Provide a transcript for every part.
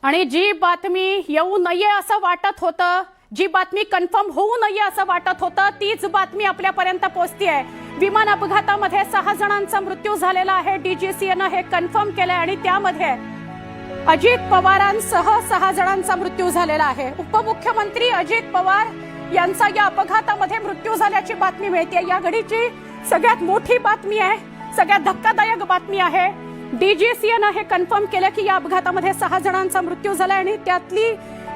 आणि जी बातमी येऊ नये असं वाटत होतं, जी बातमी कन्फर्म होऊ नये असं वाटत होतं, तीच बातमी आपल्यापर्यंत पोहोचतीये। विमान अपघातामध्ये 6 जणांचा मृत्यू झालेला आहे। डीजीसीएनं हे कन्फर्म केलंय आणि त्यामध्ये अजित पवारांसह 6 जणांचा मृत्यू झालेला आहे। उपमुख्यमंत्री अजित पवार यांचा या अपघातामध्ये मृत्यू झाल्याची बातमी मिळते। या घडीची सगळ्यात मोठी बातमी आहे, सगळ्यात धक्कादायक बातमी आहे। डीजीसीएनं हे कन्फर्म केलं की या अपघातामध्ये 6 जणांचा मृत्यू झाला आणि त्यातली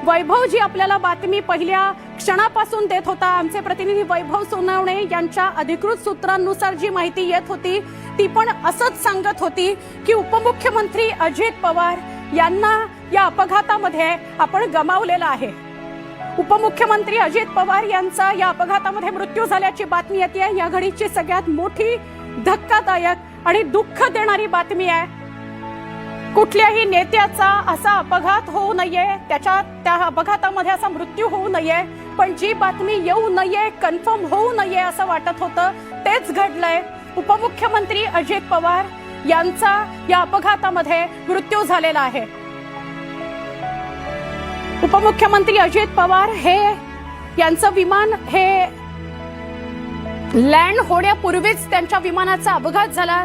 वैभव जी आपल्याला बातमी पहिल्या क्षणापासून देत होता, आमचे प्रतिनिधी वैभव सोनवणे यांच्या अधिकृत सूत्रांनुसार जी माहिती येत होती ती पण असंच सांगत होती की उपमुख्यमंत्री अजित पवार यांना या अपघातामध्ये आपण गमावलेला आहे। उपमुख्यमंत्री अजित पवार यांचा या अपघातामध्ये मृत्यू झाल्याची बातमी येते। या घडीची सगळ्यात मोठी धक्कादायक आणि दुःख देणारी बातमी आहे। कुठल्याही नेत्याचा असा अपघात होऊ नये, त्या अपघातामध्ये असा मृत्यू होऊ नये, पण जी बातमी येऊ नये, कन्फर्म होऊ नये असं वाटत होतं तेच घडलंय। उपमुख्यमंत्री अजित पवार यांचा या अपघातामध्ये मृत्यू झालेला आहे। उपमुख्यमंत्री अजित पवार यांचं विमान हे लँड होण्यापूर्वीच त्यांच्या विमानाचा अपघात झाला।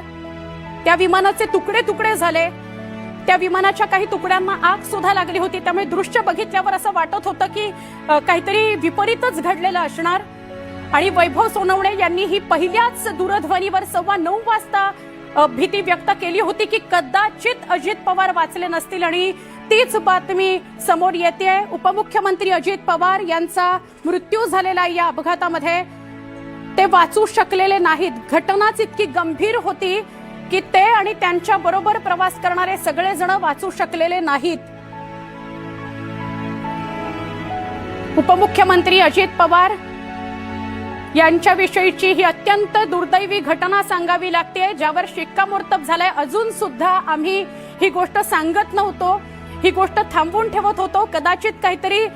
त्या विमानाचे तुकडे तुकडे झाले, त्या विमानाच्या काही तुकड्यांना आग सुद्धा लागली होती। त्यामुळे दृश्य बघितल्यावर असं वाटत होतं की काहीतरी विपरीतच घडलेलं असणार। आणि वैभव सोनवणे यांनी ही पहिल्याच दूरध्वनीवर 9:15 वाजता भीती व्यक्त केली होती की कदाचित अजित पवार वाचले नसतील आणि तीच बातमी समोर येते। उपमुख्यमंत्री अजित पवार यांचा मृत्यू झालेला या अपघातामध्ये ते वाचू शकलेले नाहीत। घटनाच इतकी गंभीर होती की ते आणि त्यांच्या बरोबर प्रवास करणारे सगळे जण वाचू शकलेले नाहीत। उपमुख्यमंत्री अजित पवार यांच्याविषयीची ही अत्यंत दुर्दैवी घटना सांगावी लागते, ज्यावर शिक्कामोर्तब झालाय। अजून सुद्धा आम्ही ही गोष्ट सांगत नव्हतो, ही गोष्ट थांबवून ठेवत होतो। कदाचित काहीतरी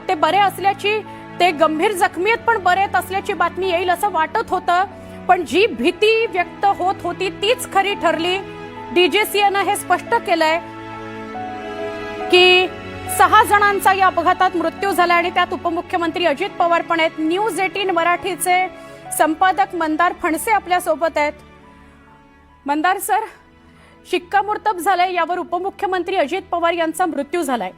ते बरे असल्याची, ते गंभीर जखमी आहेत पण बरे असल्याची बातमी येईल असं वाटत होतं, पण जी भीती व्यक्त होत होती तीच खरी ठरली। डीजीसीएनं हे स्पष्ट केलंय की 6 जणांचा या अपघातात मृत्यू झाला आणि त्यात उपमुख्यमंत्री अजित पवार पण आहेत। न्यूज 18 मराठीचे संपादक मंदार फणसे आपल्या सोबत आहेत। मंदार सर, शिक्कामोर्तब झालंय, यावर उपमुख्यमंत्री अजित पवार यांचा मृत्यू झालाय।